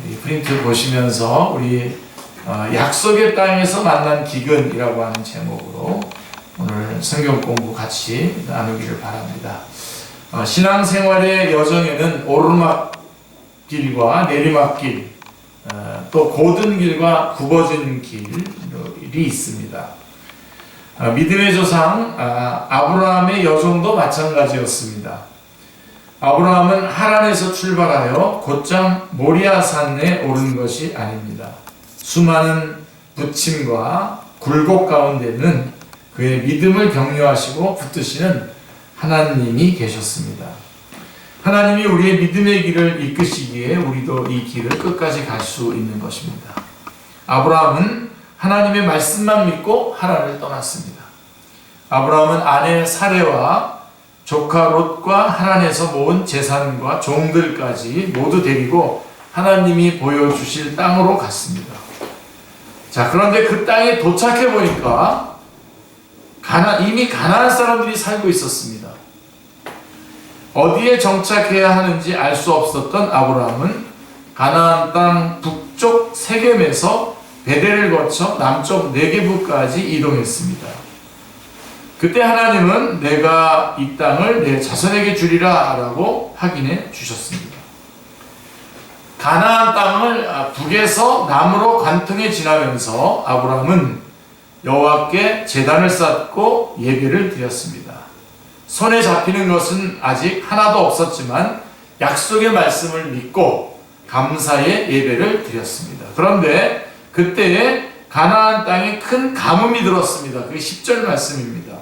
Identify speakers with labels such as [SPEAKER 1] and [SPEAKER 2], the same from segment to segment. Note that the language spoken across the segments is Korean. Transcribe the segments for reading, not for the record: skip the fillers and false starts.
[SPEAKER 1] 우리 프린트 보시면서 우리 약속의 땅에서 만난 기근이라고 하는 제목으로 오늘 성경 공부 같이 나누기를 바랍니다. 신앙생활의 여정에는 오르막길과 내리막길, 또 고든 길과 굽어진 길이 있습니다. 믿음의 조상 아브라함의 여정도 마찬가지였습니다. 아브라함은 하란에서 출발하여 곧장 모리아산에 오른 것이 아닙니다. 수많은 부침과 굴곡 가운데는 그의 믿음을 격려하시고 붙드시는 하나님이 계셨습니다. 하나님이 우리의 믿음의 길을 이끄시기에 우리도 이 길을 끝까지 갈 수 있는 것입니다. 아브라함은 하나님의 말씀만 믿고 하란을 떠났습니다. 아브라함은 아내 사레와 조카 롯과 하란에서 모은 재산과 종들까지 모두 데리고 하나님이 보여주실 땅으로 갔습니다. 자, 그런데 그 땅에 도착해 보니까 이미 가나안 사람들이 살고 있었습니다. 어디에 정착해야 하는지 알 수 없었던 아브라함은 가나안 땅 북쪽 세겜에서 베델을 거쳐 남쪽 네게부까지 이동했습니다. 그때 하나님은 내가 이 땅을 내 자손에게 주리라 라고 확인해 주셨습니다. 가나안 땅을 북에서 남으로 관통해 지나면서 아브라함은 여호와께 제단을 쌓고 예배를 드렸습니다. 손에 잡히는 것은 아직 하나도 없었지만 약속의 말씀을 믿고 감사의 예배를 드렸습니다. 그런데 그때에 가나안 땅에 큰 가뭄이 들었습니다. 그게 10절 말씀입니다.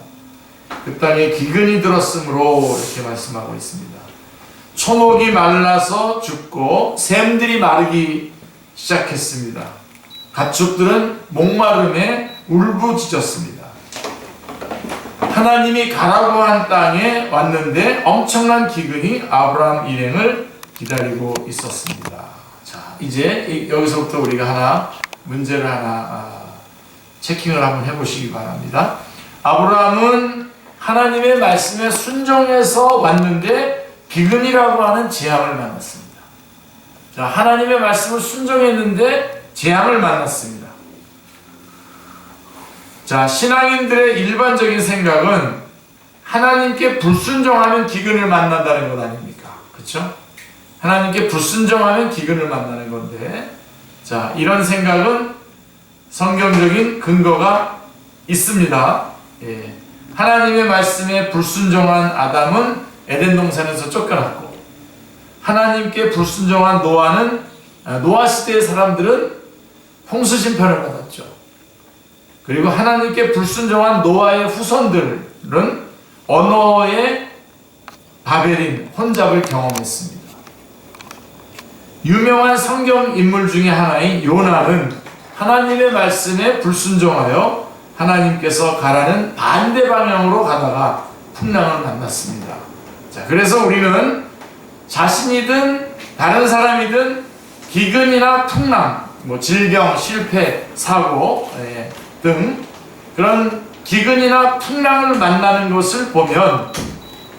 [SPEAKER 1] 그 땅에 기근이 들었으므로 이렇게 말씀하고 있습니다. 초목이 말라서 죽고 샘들이 마르기 시작했습니다. 가축들은 목마름에 울부짖었습니다. 하나님이 가라고 한 땅에 왔는데 엄청난 기근이 아브라함 일행을 기다리고 있었습니다. 자, 이제 여기서부터 우리가 문제를 체킹을 한번 해보시기 바랍니다. 아브라함은 하나님의 말씀에 순종해서 왔는데 기근이라고 하는 재앙을 만났습니다. 자, 하나님의 말씀을 순종했는데 재앙을 만났습니다. 자, 신앙인들의 일반적인 생각은 하나님께 불순종하면 기근을 만난다는 것 아닙니까? 그렇죠? 하나님께 불순종하면 기근을 만나는 건데, 자, 이런 생각은 성경적인 근거가 있습니다. 예. 하나님의 말씀에 불순종한 아담은 에덴 동산에서 쫓겨났고, 하나님께 불순종한 노아 시대의 사람들은 홍수 심판을 받았죠. 그리고 하나님께 불순종한 노아의 후손들은 언어의 바벨인 혼잡을 경험했습니다. 유명한 성경 인물 중에 하나인 요나는 하나님의 말씀에 불순종하여 하나님께서 가라는 반대 방향으로 가다가 풍랑을 만났습니다. 자, 그래서 우리는 자신이든 다른 사람이든 기근이나 풍랑, 질병, 실패, 사고 등 그런 기근이나 풍랑을 만나는 것을 보면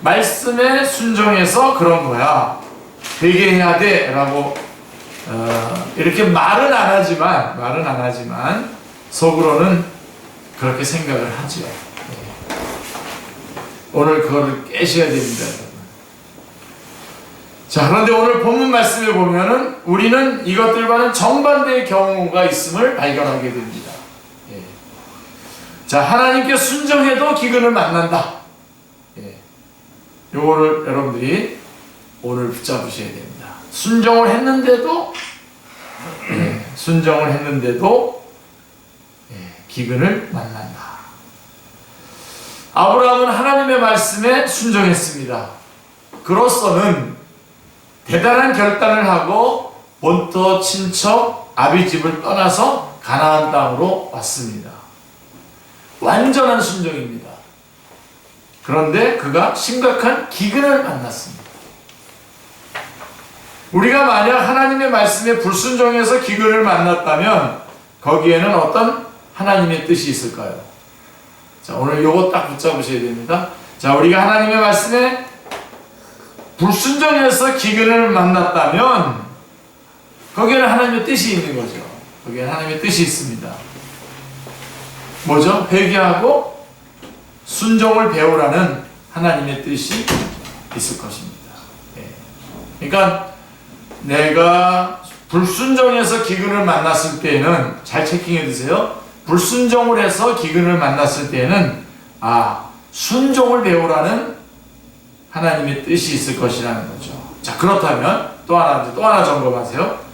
[SPEAKER 1] 말씀에 순종해서 그런 거야, 되게 해야 돼 라고 이렇게 말은 안 하지만 속으로는 그렇게 생각을 하죠. 오늘 그거를 깨셔야 됩니다. 자, 그런데 오늘 본문 말씀을 보면은 우리는 이것들과는 정반대의 경우가 있음을 발견하게 됩니다. 자, 하나님께 순종해도 기근을 만난다. 요거를 여러분들이 오늘 붙잡으셔야 됩니다. 순종을 했는데도 기근을 만난다. 아브라함은 하나님의 말씀에 순종했습니다. 그로서는 대단한 결단을 하고 본토 친척 아비집을 떠나서 가나안 땅으로 왔습니다. 완전한 순종입니다. 그런데 그가 심각한 기근을 만났습니다. 우리가 만약 하나님의 말씀에 불순종해서 기근을 만났다면 거기에는 어떤 하나님의 뜻이 있을까요? 자, 오늘 요거 딱 붙잡으셔야 됩니다. 자, 우리가 하나님의 말씀에 불순종해서 기근을 만났다면 거기에는 하나님의 뜻이 있는 거죠. 거기에는 하나님의 뜻이 있습니다. 뭐죠? 회개하고 순종을 배우라는 하나님의 뜻이 있을 것입니다. 그러니까 내가 불순종해서 기근을 만났을 때에는, 잘 체킹해 두세요. 불순종을 해서 기근을 만났을 때에는 순종을 배우라는 하나님의 뜻이 있을 것이라는 거죠. 자, 그렇다면 또 하나 점검하세요.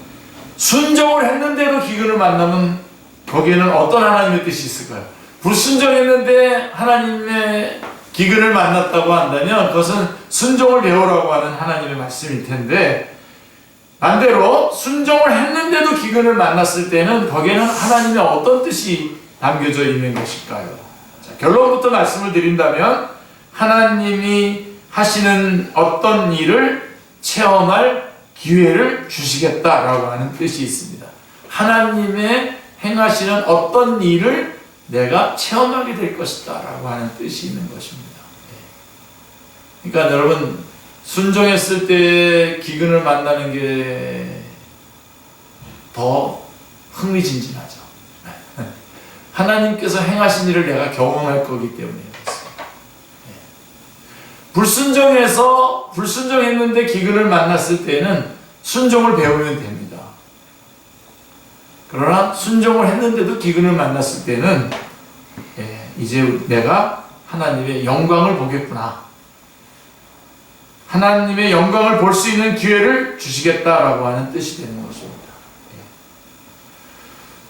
[SPEAKER 1] 순종을 했는데도 기근을 만나면 거기에는 어떤 하나님의 뜻이 있을까요? 불순종했는데 하나님의 기근을 만났다고 한다면 그것은 순종을 배우라고 하는 하나님의 말씀일 텐데, 반대로 순종을 했는데도 기근을 만났을 때는 거기에는 하나님의 어떤 뜻이 담겨져 있는 것일까요? 자, 결론부터 말씀을 드린다면 하나님이 하시는 어떤 일을 체험할 기회를 주시겠다라고 하는 뜻이 있습니다. 하나님의 행하시는 어떤 일을 내가 체험하게 될 것이다 라고 하는 뜻이 있는 것입니다. 그러니까 여러분, 순종했을 때 기근을 만나는 게 더 흥미진진하죠. 하나님께서 행하신 일을 내가 경험할 거기 때문에 그렇습니다. 불순종했는데 기근을 만났을 때는 순종을 배우면 됩니다. 그러나 순종을 했는데도 기근을 만났을 때는 이제 내가 하나님의 영광을 보겠구나, 하나님의 영광을 볼 수 있는 기회를 주시겠다라고 하는 뜻이 되는 것입니다.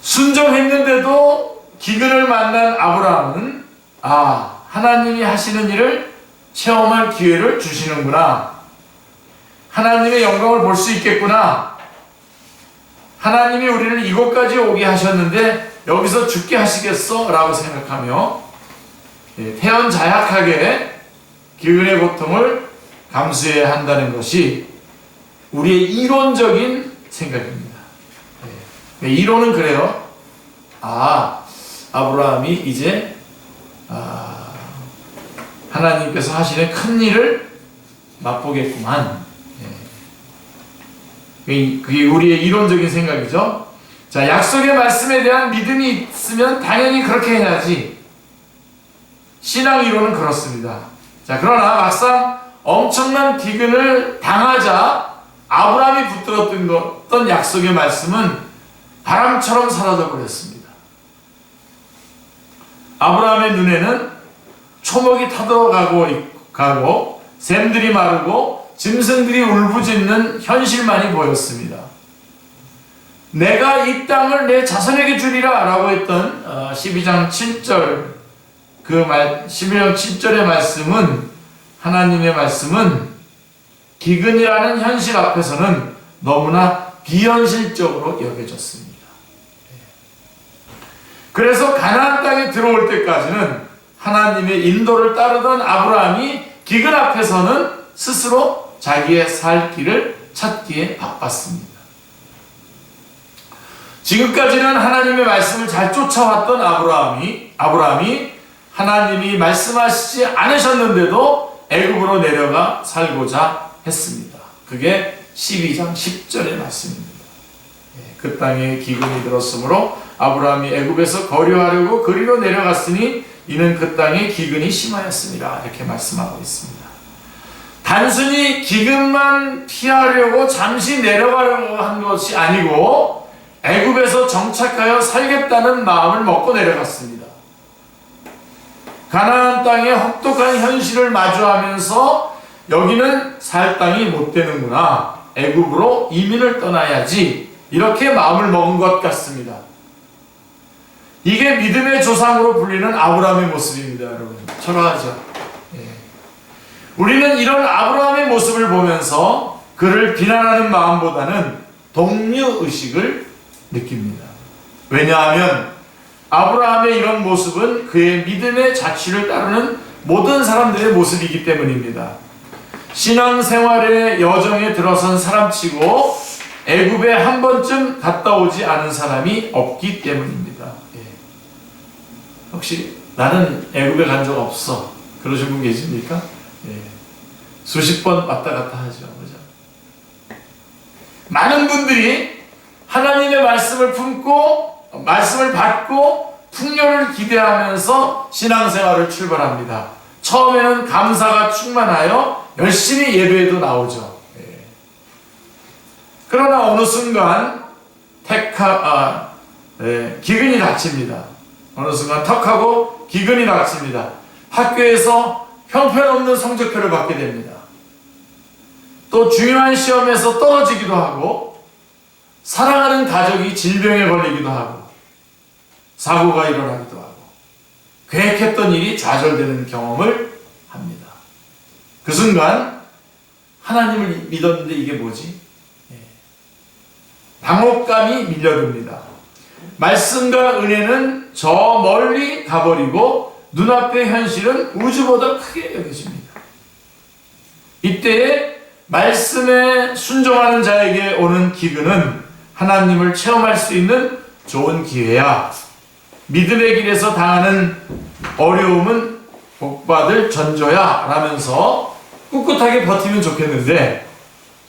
[SPEAKER 1] 순종했는데도 기근을 만난 아브라함은 하나님이 하시는 일을 체험할 기회를 주시는구나, 하나님의 영광을 볼 수 있겠구나, 하나님이 우리를 이곳까지 오게 하셨는데 여기서 죽게 하시겠어? 라고 생각하며 태연자약하게 기근의 고통을 감수해야 한다는 것이 우리의 이론적인 생각입니다. 이론은 그래요. 아브라함이 이제 하나님께서 하시는 큰 일을 맛보겠구만. 그게 우리의 이론적인 생각이죠. 자, 약속의 말씀에 대한 믿음이 있으면 당연히 그렇게 해야지. 신앙 이론은 그렇습니다. 자, 그러나 막상 엄청난 기근을 당하자 아브라함이 붙들었던 약속의 말씀은 바람처럼 사라져 버렸습니다. 아브라함의 눈에는 초목이 타들어가고 샘들이 마르고 짐승들이 울부짖는 현실만이 보였습니다. 내가 이 땅을 내 자손에게 주리라 라고 했던 12장 7절 12장 7절의 말씀은, 하나님의 말씀은 기근이라는 현실 앞에서는 너무나 비현실적으로 여겨졌습니다. 그래서 가나안 땅에 들어올 때까지는 하나님의 인도를 따르던 아브라함이 기근 앞에서는 스스로 자기의 살 길을 찾기에 바빴습니다. 지금까지는 하나님의 말씀을 잘 쫓아왔던 아브라함이 하나님이 말씀하시지 않으셨는데도 애굽으로 내려가 살고자 했습니다. 그게 12장 10절의 말씀입니다. 그 땅에 기근이 들었으므로 아브라함이 애굽에서 거류하려고 그리로 내려갔으니 이는 그 땅에 기근이 심하였습니다. 이렇게 말씀하고 있습니다. 단순히 기근만 피하려고 잠시 내려가려고 한 것이 아니고 애굽에서 정착하여 살겠다는 마음을 먹고 내려갔습니다. 가나안 땅의 혹독한 현실을 마주하면서 여기는 살 땅이 못 되는구나, 애굽으로 이민을 떠나야지, 이렇게 마음을 먹은 것 같습니다. 이게 믿음의 조상으로 불리는 아브라함의 모습입니다. 여러분, 초라하죠? 우리는 이런 아브라함의 모습을 보면서 그를 비난하는 마음보다는 동료의식을 느낍니다. 왜냐하면 아브라함의 이런 모습은 그의 믿음의 자취를 따르는 모든 사람들의 모습이기 때문입니다. 신앙생활의 여정에 들어선 사람치고 애굽에 한 번쯤 갔다 오지 않은 사람이 없기 때문입니다. 혹시 나는 애굽에 간 적 없어, 그러신 분 계십니까? 수십 번 왔다 갔다 하죠. 그죠? 많은 분들이 하나님의 말씀을 품고 말씀을 받고 풍요를 기대하면서 신앙생활을 출발합니다. 처음에는 감사가 충만하여 열심히 예배에도 나오죠. 그러나 어느 순간 기근이 닥칩니다. 어느 순간 턱하고 기근이 닥칩니다. 학교에서 형편없는 성적표를 받게 됩니다. 또 중요한 시험에서 떨어지기도 하고 사랑하는 가족이 질병에 걸리기도 하고 사고가 일어나기도 하고 계획했던 일이 좌절되는 경험을 합니다. 그 순간 하나님을 믿었는데 이게 뭐지? 당혹감이 밀려듭니다. 말씀과 은혜는 저 멀리 가버리고 눈앞의 현실은 우주보다 크게 여겨집니다. 이때에 말씀에 순종하는 자에게 오는 기근은 하나님을 체험할 수 있는 좋은 기회야. 믿음의 길에서 당하는 어려움은 복받을 전조야 라면서 꿋꿋하게 버티면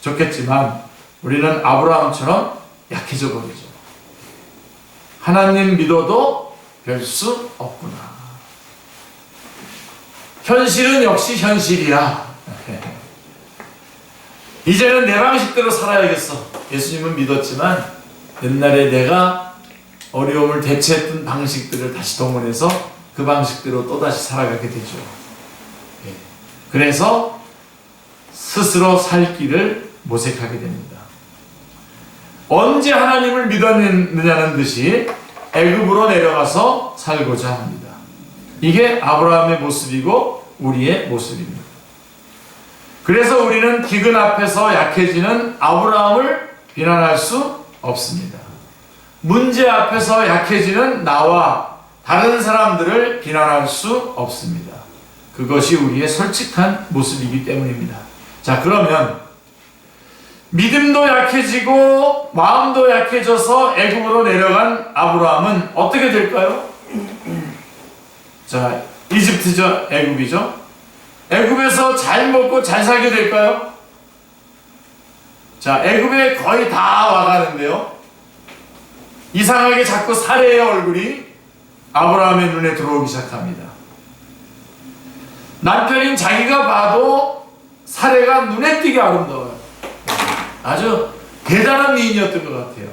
[SPEAKER 1] 좋겠지만 우리는 아브라함처럼 약해져 버리죠. 하나님 믿어도 별 수 없구나. 현실은 역시 현실이야. 이제는 내 방식대로 살아야겠어. 예수님은 믿었지만 옛날에 내가 어려움을 대처했던 방식들을 다시 동원해서 그 방식대로 또다시 살아가게 되죠. 그래서 스스로 살 길을 모색하게 됩니다. 언제 하나님을 믿었느냐는 듯이 애굽으로 내려가서 살고자 합니다. 이게 아브라함의 모습이고 우리의 모습입니다. 그래서 우리는 기근 앞에서 약해지는 아브라함을 비난할 수 없습니다. 문제 앞에서 약해지는 나와 다른 사람들을 비난할 수 없습니다. 그것이 우리의 솔직한 모습이기 때문입니다. 자, 그러면 믿음도 약해지고 마음도 약해져서 애굽으로 내려간 아브라함은 어떻게 될까요? 자, 이집트죠, 애굽이죠. 애굽에서 잘 먹고 잘 살게 될까요? 자, 애굽에 거의 다 와가는데요. 이상하게 자꾸 사례의 얼굴이 아브라함의 눈에 들어오기 시작합니다. 남편인 자기가 봐도 사례가 눈에 띄게 아름다워요. 아주 대단한 미인이었던 것 같아요.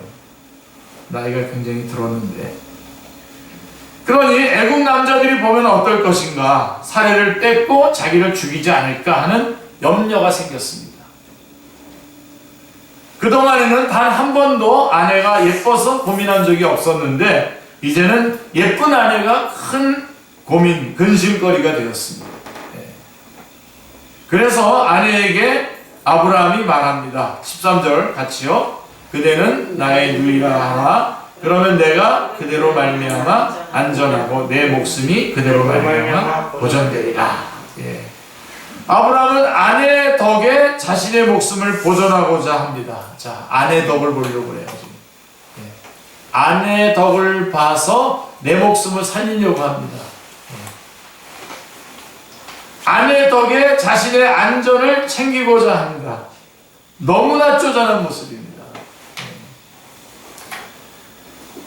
[SPEAKER 1] 나이가 굉장히 들었는데. 그러니 애국 남자들이 보면 어떨 것인가, 사례를 뺏고 자기를 죽이지 않을까 하는 염려가 생겼습니다. 그동안에는 단 한 번도 아내가 예뻐서 고민한 적이 없었는데 이제는 예쁜 아내가 큰 고민, 근심거리가 되었습니다. 그래서 아내에게 아브라함이 말합니다. 13절 같이요. 그대는 나의 누이라 하라. 그러면 내가 그대로 말미암아 안전하고 내 목숨이 그대로 말미암아 보존되리라. 아브라함은 아내 덕에 자신의 목숨을 보존하고자 합니다. 자, 아내 덕을 보려고 그래요. 아내 덕을 봐서 내 목숨을 살리려고 합니다. 아내 덕에 자신의 안전을 챙기고자 합니다. 너무나 쪼잔한 모습입니다.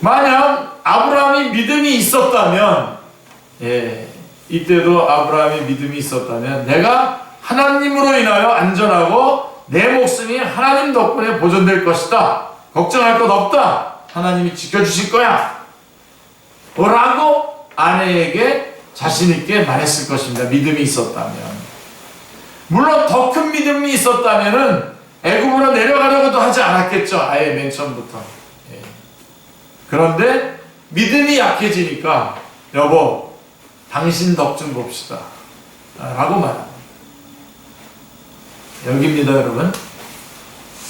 [SPEAKER 1] 만약 아브라함이 믿음이 있었다면, 이때도 아브라함이 믿음이 있었다면 내가 하나님으로 인하여 안전하고 내 목숨이 하나님 덕분에 보존될 것이다. 걱정할 것 없다. 하나님이 지켜주실 거야. 라고 아내에게 자신있게 말했을 것입니다. 믿음이 있었다면. 물론 더 큰 믿음이 있었다면 애굽으로 내려가려고도 하지 않았겠죠. 아예 맨 처음부터. 그런데 믿음이 약해지니까 여보 당신 덕 좀 봅시다 라고 말합니다. 여기입니다, 여러분.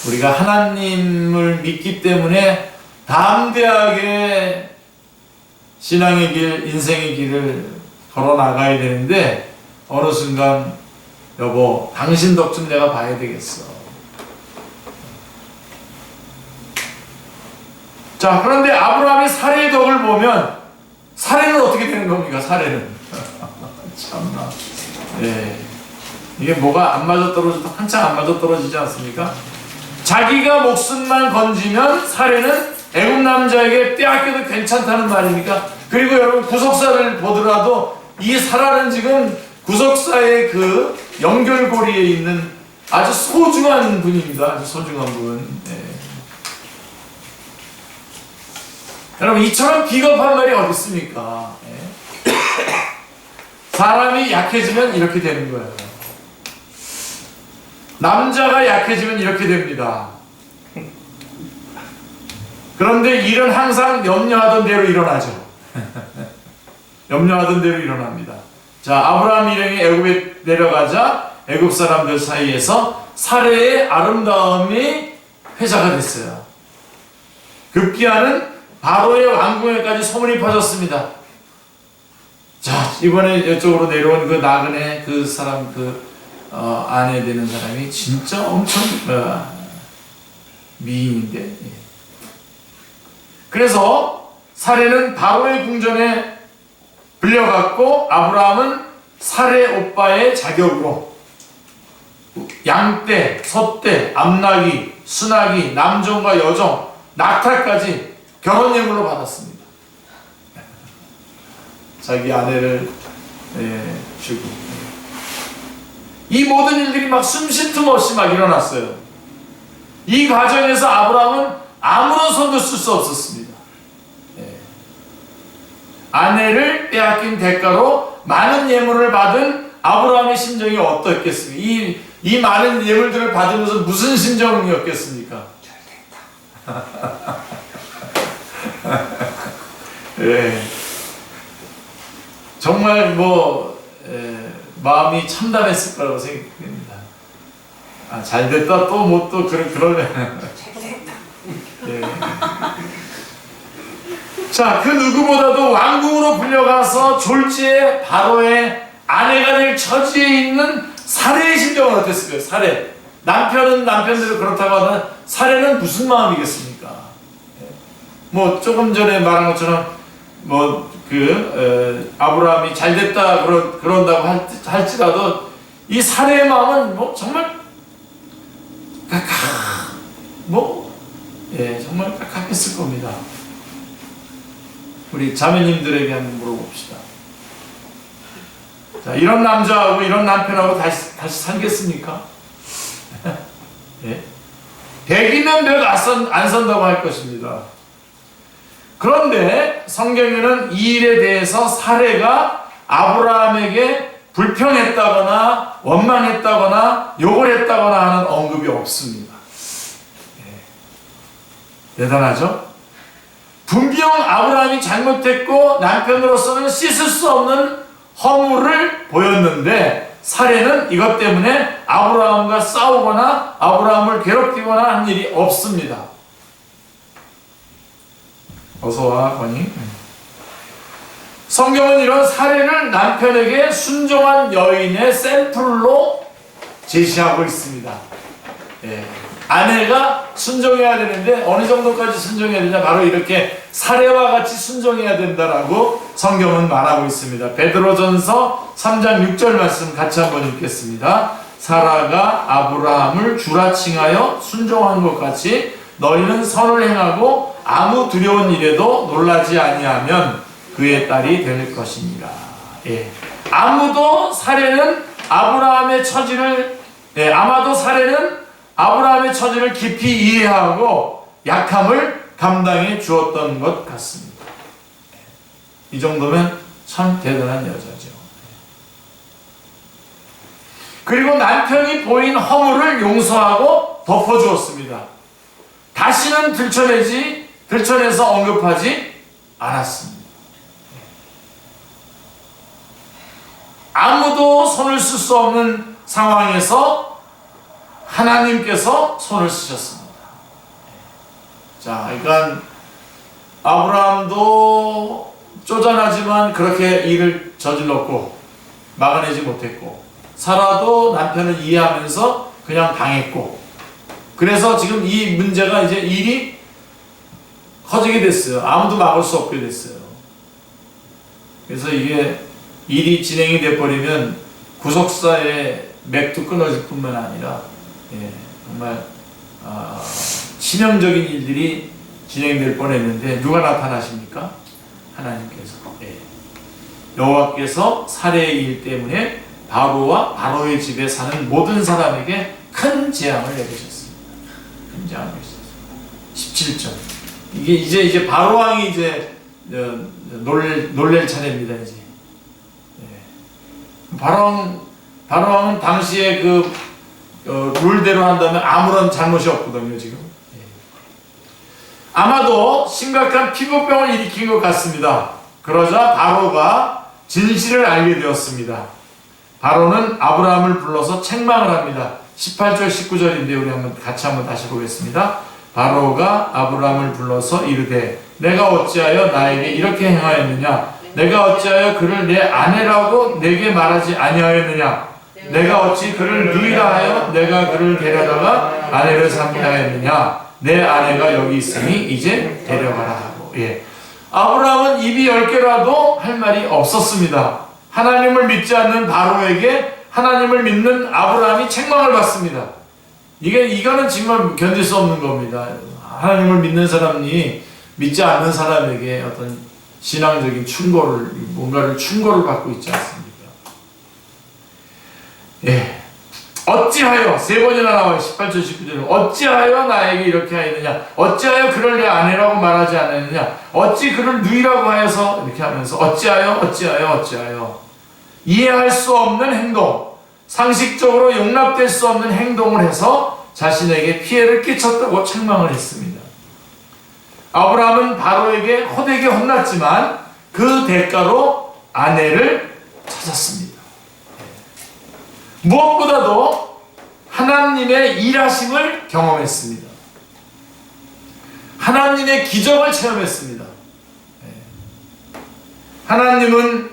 [SPEAKER 1] 우리가 하나님을 믿기 때문에 담대하게 신앙의 길, 인생의 길을 걸어 나가야 되는데 어느 순간 여보 당신 덕 좀 내가 봐야 되겠어. 자, 그런데 아브라함이 사례의 덕을 보면 사례는 어떻게 되는 겁니까? 사례는 참나. 이게 뭐가 안 맞아 떨어져도 한참 안 맞아 떨어지지 않습니까? 자기가 목숨만 건지면 사례는 애굽 남자에게 빼앗겨도 괜찮다는 말입니까? 그리고 여러분 구속사를 보더라도 이 사라는 지금 구속사의 그 연결고리에 있는 아주 소중한 분입니다. 아주 소중한 분. 네. 여러분 이처럼 비겁한 말이 어디 있습니까? 네. 사람이 약해지면 이렇게 되는 거예요. 남자가 약해지면 이렇게 됩니다. 그런데 일은 항상 염려하던 대로 일어나죠. 염려하던 대로 일어납니다. 자, 아브라함 일행이 애굽에 내려가자 애굽 사람들 사이에서 사례의 아름다움이 회자가 됐어요. 급기야는 바로의 왕궁에까지 소문이 퍼졌습니다. 자, 이번에 이쪽으로 내려온 그 나그네 그 사람 아내 되는 사람이 진짜 엄청 미인인데. 그래서 사례는 바로의 궁전에 불려갔고 아브라함은 사례 오빠의 자격으로 양떼, 소떼, 암나귀, 순나귀, 남종과 여종, 낙타까지 결혼 예물로 받았습니다. 자기 아내를 주고 이 모든 일들이 막 숨쉴 틈 없이 막 일어났어요. 이 과정에서 아브라함은 아무런 손도 쓸 수 없었습니다. 아내를 빼앗긴 대가로 많은 예물을 받은 아브라함의 심정이 어떻겠습니까? 이 많은 예물들을 받으면서 무슨 심정이었겠습니까? 예. 정말 마음이 참담했을 거라고 생각됩니다. 아, 잘됐다 또 뭐 또 그러면 예. 자, 그 누구보다도 왕궁으로 불려가서 졸지에 바로의 아내가 될 처지에 있는 사례의 심정은 어땠을까요? 사례. 남편은 남편대로 그렇다고 하면 사례는 무슨 마음이겠습니까? 뭐 조금 전에 말한 것처럼 아브라함이 잘됐다 그런다고 할지라도 이 사례의 마음은 정말 정말 깍깍했을 겁니다. 우리 자매님들에게 한번 물어봅시다. 자, 이런 남자하고 이런 남편하고 다시 살겠습니까? 예? 100이면 100 안 선다고 할 것입니다. 그런데 성경에는 이 일에 대해서 사례가 아브라함에게 불평했다거나 원망했다거나 욕을 했다거나 하는 언급이 없습니다. 예. 대단하죠? 분명 아브라함이 잘못했고 남편으로서는 씻을 수 없는 허물을 보였는데 사례는 이것 때문에 아브라함과 싸우거나 아브라함을 괴롭히거나 한 일이 없습니다. 어서와 권희. 성경은 이런 사례를 남편에게 순종한 여인의 샘플로 제시하고 있습니다. 예. 아내가 순종해야 되는데 어느 정도까지 순종해야 되냐, 바로 이렇게 사례와 같이 순종해야 된다라고 성경은 말하고 있습니다. 베드로전서 3장 6절 말씀 같이 한번 읽겠습니다. 사라가 아브라함을 주라 칭하여 순종한 것 같이 너희는 선을 행하고 아무 두려운 일에도 놀라지 아니하면 그의 딸이 될 것입니다. 예. 아마도 사례는 아브라함의 처지를 깊이 이해하고 약함을 감당해 주었던 것 같습니다. 이 정도면 참 대단한 여자죠. 그리고 남편이 보인 허물을 용서하고 덮어주었습니다. 다시는 들춰내서 언급하지 않았습니다. 아무도 손을 쓸 수 없는 상황에서 하나님께서 손을 쓰셨습니다. 자, 그러니까 아브라함도 쪼잔하지만 그렇게 일을 저질렀고 막아내지 못했고, 사라도 남편을 이해하면서 그냥 당했고, 그래서 지금 이 문제가 이제 일이 커지게 됐어요. 아무도 막을 수 없게 됐어요. 그래서 이게 일이 진행이 돼버리면 구속사의 맥도 끊어질 뿐만 아니라 정말 치명적인 일들이 진행될 뻔했는데 누가 나타나십니까? 하나님께서. 여호와께서 살해의 일 때문에 바로와 바로의 집에 사는 모든 사람에게 큰 재앙을 내리셨습니다. 큰 재앙을 내리셨습니다. 17절. 이게 이제 바로 왕이 이제 놀랄 차례입니다. 이제 바로 왕은 당시에 그 룰대로 한다면 아무런 잘못이 없거든요. 지금 아마도 심각한 피부병을 일으킨 것 같습니다. 그러자 바로가 진실을 알게 되었습니다. 바로는 아브라함을 불러서 책망을 합니다. 18절 19절인데 우리 같이 한번 다시 보겠습니다. 바로가 아브라함을 불러서 이르되 내가 어찌하여 나에게 이렇게 행하였느냐? 내가 어찌하여 그를 내 아내라고 내게 말하지 아니하였느냐? 내가 어찌 그를 누이라 하여 내가 그를 데려다가 아내를 삼게 하였느냐? 내 아내가 여기 있으니 이제 데려가라 하고. 아브라함은 입이 10개라도 할 말이 없었습니다. 하나님을 믿지 않는 바로에게 하나님을 믿는 아브라함이 책망을 받습니다. 이거는 정말 견딜 수 없는 겁니다. 하나님을 믿는 사람이 믿지 않는 사람에게 어떤 신앙적인 뭔가를 충고를 받고 있지 않습니까? 어찌하여, 3번이나 나와요. 18절 19절은 어찌하여 나에게 이렇게 하였느냐? 어찌하여 그를 내 아내라고 말하지 않았느냐? 어찌 그를 누이라고 하여서 이렇게 하면서 어찌하여 이해할 수 없는 행동, 상식적으로 용납될 수 없는 행동을 해서 자신에게 피해를 끼쳤다고 책망을 했습니다. 아브라함은 바로에게 호되게 혼났지만 그 대가로 아내를 찾았습니다. 무엇보다도 하나님의 일하심을 경험했습니다. 하나님의 기적을 체험했습니다. 하나님은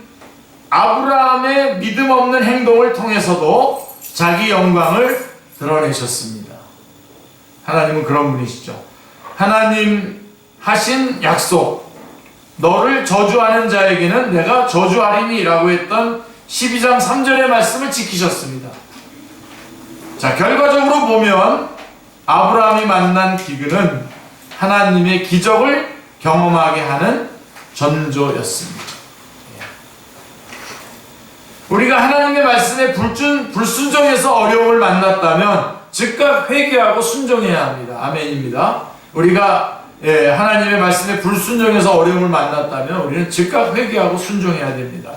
[SPEAKER 1] 아브라함의 믿음 없는 행동을 통해서도 자기 영광을 드러내셨습니다. 하나님은 그런 분이시죠. 하나님 하신 약속, 너를 저주하는 자에게는 내가 저주하리니 라고 했던 12장 3절의 말씀을 지키셨습니다. 자, 결과적으로 보면 아브라함이 만난 기근은 하나님의 기적을 경험하게 하는 전조였습니다. 우리가 하나님의 말씀에 불순종해서 어려움을 만났다면 즉각 회개하고 순종해야 합니다. 아멘입니다. 우리가 하나님의 말씀에 불순종해서 어려움을 만났다면 우리는 즉각 회개하고 순종해야 됩니다.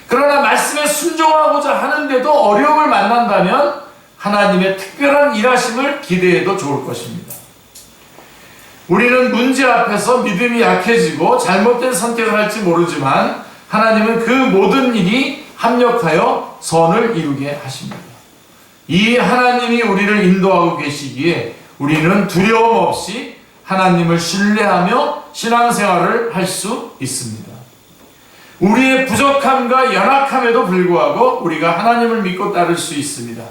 [SPEAKER 1] 그러나 말씀에 순종하고자 하는데도 어려움을 만난다면 하나님의 특별한 일하심을 기대해도 좋을 것입니다. 우리는 문제 앞에서 믿음이 약해지고 잘못된 선택을 할지 모르지만 하나님은 그 모든 일이 합력하여 선을 이루게 하십니다. 이 하나님이 우리를 인도하고 계시기에 우리는 두려움 없이 하나님을 신뢰하며 신앙생활을 할 수 있습니다. 우리의 부족함과 연약함에도 불구하고 우리가 하나님을 믿고 따를 수 있습니다.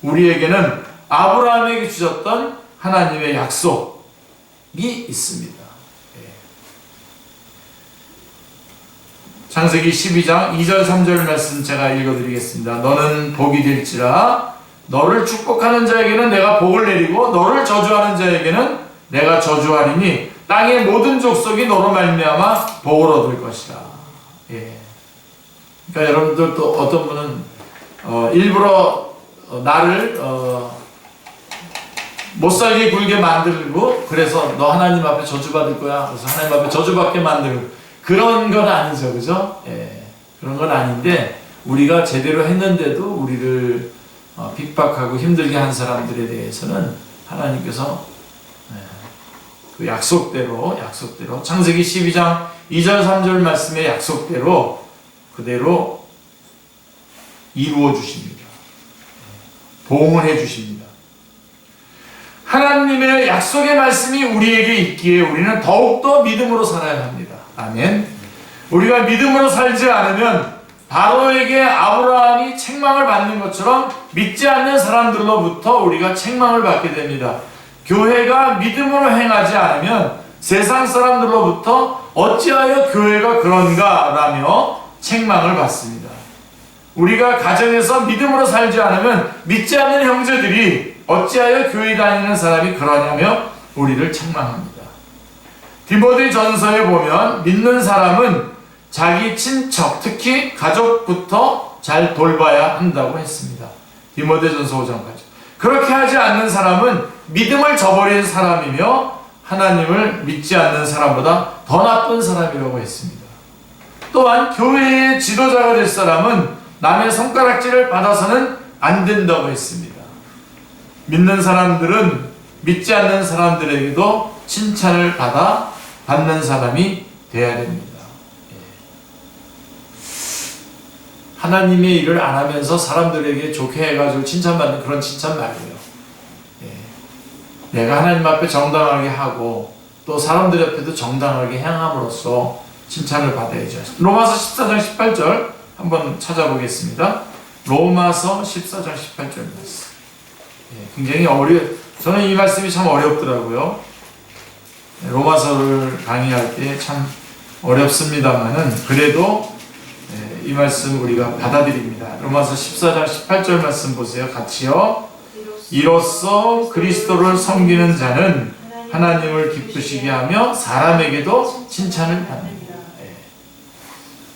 [SPEAKER 1] 우리에게는 아브라함에게 주셨던 하나님의 약속이 있습니다. 창세기 12장 2절 3절 말씀 제가 읽어드리겠습니다. 너는 복이 될지라 너를 축복하는 자에게는 내가 복을 내리고 너를 저주하는 자에게는 내가 저주하리니 땅의 모든 족속이 너로 말미암아 복을 얻을 것이라. 그러니까 여러분들 또 어떤 분은 일부러 나를 못살게 굴게 만들고 그래서 너 하나님 앞에 저주받을 거야. 그래서 하나님 앞에 저주받게 만들고 그런 건 아니죠. 그죠? 그런 건 아닌데 우리가 제대로 했는데도 우리를 핍박하고 힘들게 한 사람들에 대해서는 하나님께서 그 약속대로 창세기 12장 2절 3절 말씀의 약속대로 그대로 이루어 주십니다. 보응을 해 주십니다. 하나님의 약속의 말씀이 우리에게 있기에 우리는 더욱더 믿음으로 살아야 합니다. 아멘. 우리가 믿음으로 살지 않으면 바로에게 아브라함이 책망을 받는 것처럼 믿지 않는 사람들로부터 우리가 책망을 받게 됩니다. 교회가 믿음으로 행하지 않으면 세상 사람들로부터 어찌하여 교회가 그런가 라며 책망을 받습니다. 우리가 가정에서 믿음으로 살지 않으면 믿지 않는 형제들이 어찌하여 교회 다니는 사람이 그러냐며 우리를 책망합니다. 디모데전서에 보면 믿는 사람은 자기 친척, 특히 가족부터 잘 돌봐야 한다고 했습니다. 디모데전서 5장까지. 그렇게 하지 않는 사람은 믿음을 저버린 사람이며 하나님을 믿지 않는 사람보다 더 나쁜 사람이라고 했습니다. 또한 교회의 지도자가 될 사람은 남의 손가락질을 받아서는 안 된다고 했습니다. 믿는 사람들은 믿지 않는 사람들에게도 칭찬을 받는 사람이 되어야 됩니다. 하나님의 일을 안 하면서 사람들에게 좋게 해가지고 칭찬받는 그런 칭찬 말이에요. 내가 하나님 앞에 정당하게 하고 또 사람들 앞에도 정당하게 행함으로써 칭찬을 받아야죠. 로마서 14장 18절 한번 찾아보겠습니다. 로마서 14장 18절 말씀. 굉장히 저는 이 말씀이 참 어렵더라고요. 로마서를 강의할 때 참 어렵습니다만은 그래도 이 말씀 우리가 받아들입니다. 로마서 14장 18절 말씀 보세요. 같이요. 이로써 그리스도를 섬기는 자는 하나님을 기쁘시게 하며 사람에게도 칭찬을 받습니다.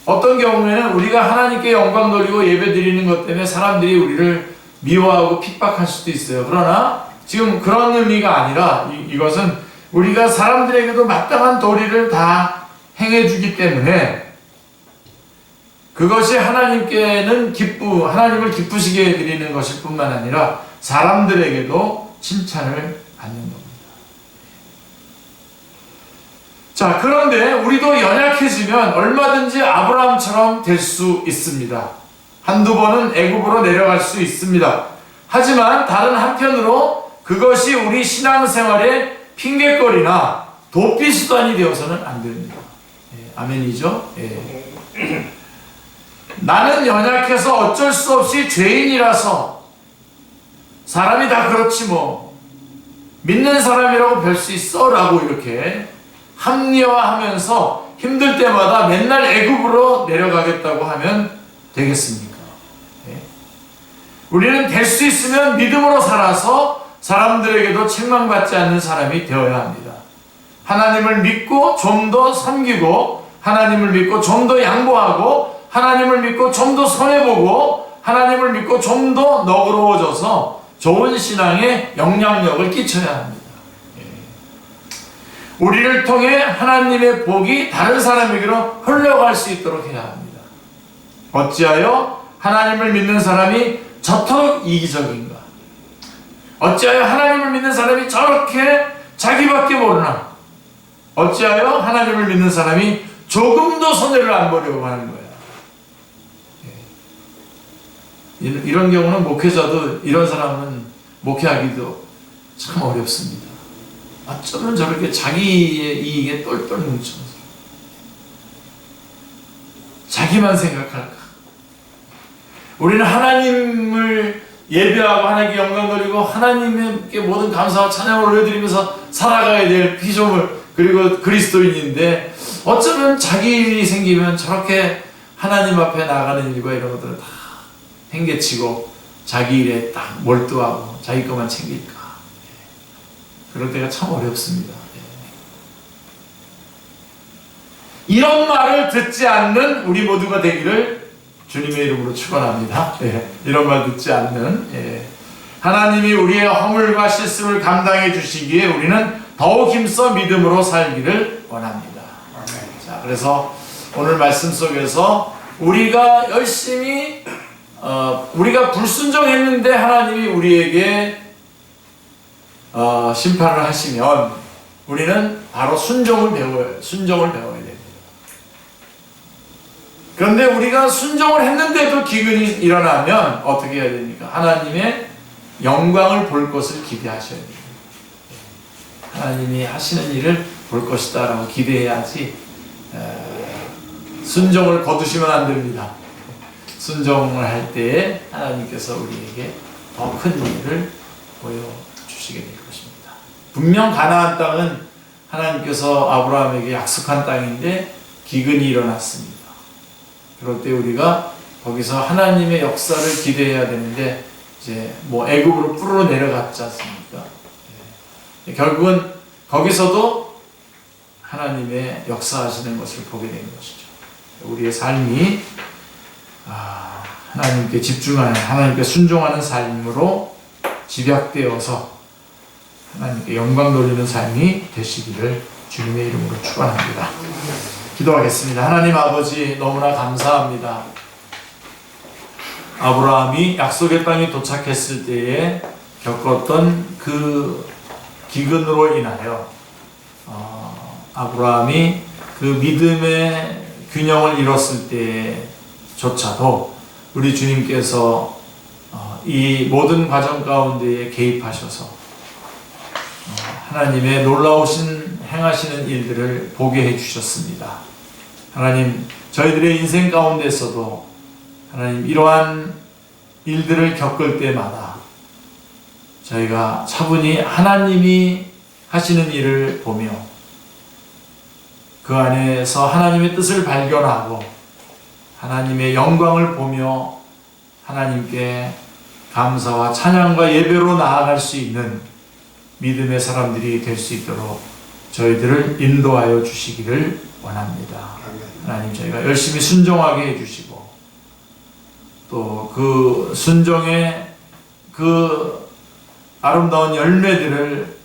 [SPEAKER 1] 어떤 경우에는 우리가 하나님께 영광 돌리고 예배 드리는 것 때문에 사람들이 우리를 미워하고 핍박할 수도 있어요. 그러나 지금 그런 의미가 아니라 이것은 우리가 사람들에게도 마땅한 도리를 다 행해주기 때문에 그것이 하나님을 기쁘시게 해드리는 것일 뿐만 아니라 사람들에게도 칭찬을 받는 겁니다. 자, 그런데 우리도 연약해지면 얼마든지 아브라함처럼 될 수 있습니다. 한두 번은 애굽으로 내려갈 수 있습니다. 하지만 다른 한편으로 그것이 우리 신앙생활의 핑계거리나 도피 수단이 되어서는 안 됩니다. 아멘이죠? 나는 연약해서 어쩔 수 없이 죄인이라서 사람이 다 그렇지 뭐 믿는 사람이라고 별 수 있어 라고 이렇게 합리화하면서 힘들 때마다 맨날 애굽으로 내려가겠다고 하면 되겠습니까? 우리는 될 수 있으면 믿음으로 살아서 사람들에게도 책망받지 않는 사람이 되어야 합니다. 하나님을 믿고 좀 더 섬기고 하나님을 믿고 좀 더 양보하고 하나님을 믿고 좀 더 손해보고 하나님을 믿고 좀 더 너그러워져서 좋은 신앙에 영향력을 끼쳐야 합니다. 우리를 통해 하나님의 복이 다른 사람에게로 흘러갈 수 있도록 해야 합니다. 어찌하여 하나님을 믿는 사람이 저토록 이기적인가? 어찌하여 하나님을 믿는 사람이 저렇게 자기밖에 모르나? 어찌하여 하나님을 믿는 사람이 조금도 손해를 안 보려고 하는 거야. 이런 경우는 목회자도 이런 사람은 목회하기도 참 어렵습니다. 어쩌면 저렇게 자기의 이익에 똘똘 뭉쳐서 자기만 생각할까? 우리는 하나님을 예배하고 하나님께 영광 돌리고 하나님께 모든 감사와 찬양을 올려드리면서 살아가야 될 피조물 그리고 그리스도인인데 어쩌면 자기 일이 생기면 저렇게 하나님 앞에 나가는 일과 이런 것들을 다 행개치고 자기 일에 딱 몰두하고 자기 것만 챙길까? 그럴 때가 참 어렵습니다. 이런 말을 듣지 않는 우리 모두가 되기를 주님의 이름으로 축원합니다. 이런 말 듣지 않는 하나님이 우리의 허물과 실수를 감당해 주시기에 우리는 더욱 힘써 믿음으로 살기를 원합니다. 자, 그래서 오늘 말씀 속에서 우리가 열심히 우리가 불순종했는데 하나님이 우리에게 심판을 하시면 우리는 바로 순종을 배워야 됩니다. 그런데 우리가 순종을 했는데도 기근이 일어나면 어떻게 해야 됩니까? 하나님의 영광을 볼 것을 기대하셔야 됩니다. 하나님이 하시는 일을 볼 것이다 라고 기대해야지 순종을 거두시면 안 됩니다. 순종을 할 때에 하나님께서 우리에게 더 큰 일을 보여주시게 될 것입니다. 분명 가나안 땅은 하나님께서 아브라함에게 약속한 땅인데 기근이 일어났습니다. 그럴 때 우리가 거기서 하나님의 역사를 기대해야 되는데 이제 뭐 애굽으로 뿌르러 내려갔지 않습니까? 예. 결국은 거기서도 하나님의 역사하시는 것을 보게 되는 것이죠. 우리의 삶이 하나님께 집중하는, 하나님께 순종하는 삶으로 집약되어서 하나님께 영광 돌리는 삶이 되시기를 주님의 이름으로 축원합니다. 기도하겠습니다. 하나님 아버지, 너무나 감사합니다. 아브라함이 약속의 땅에 도착했을 때에 겪었던 그 기근으로 인하여 아브라함이 그 믿음의 균형을 잃었을 때조차도 우리 주님께서 이 모든 과정 가운데에 개입하셔서 하나님의 놀라우신 행하시는 일들을 보게 해주셨습니다. 하나님, 저희들의 인생 가운데서도 하나님 이러한 일들을 겪을 때마다 저희가 차분히 하나님이 하시는 일을 보며 그 안에서 하나님의 뜻을 발견하고 하나님의 영광을 보며 하나님께 감사와 찬양과 예배로 나아갈 수 있는 믿음의 사람들이 될 수 있도록 저희들을 인도하여 주시기를 원합니다. 하나님, 저희가 열심히 순종하게 해주시고 또 그 순종의 그 아름다운 열매들을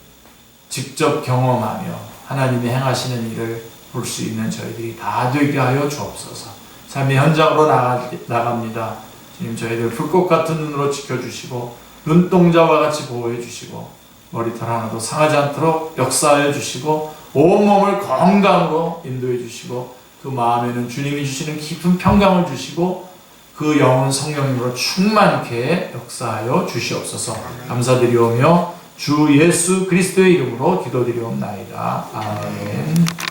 [SPEAKER 1] 직접 경험하며 하나님이 행하시는 일을 볼 수 있는 저희들이 다 되게 하여 주옵소서. 삶의 현장으로 나갑니다. 주님, 저희들 불꽃 같은 눈으로 지켜주시고 눈동자와 같이 보호해 주시고 머리털 하나도 상하지 않도록 역사하여 주시고 온몸을 건강으로 인도해 주시고 그 마음에는 주님이 주시는 깊은 평강을 주시고 그 영혼 성령님으로 충만케 역사하여 주시옵소서. 감사드리오며 주 예수 그리스도의 이름으로 기도드리옵나이다. 아멘.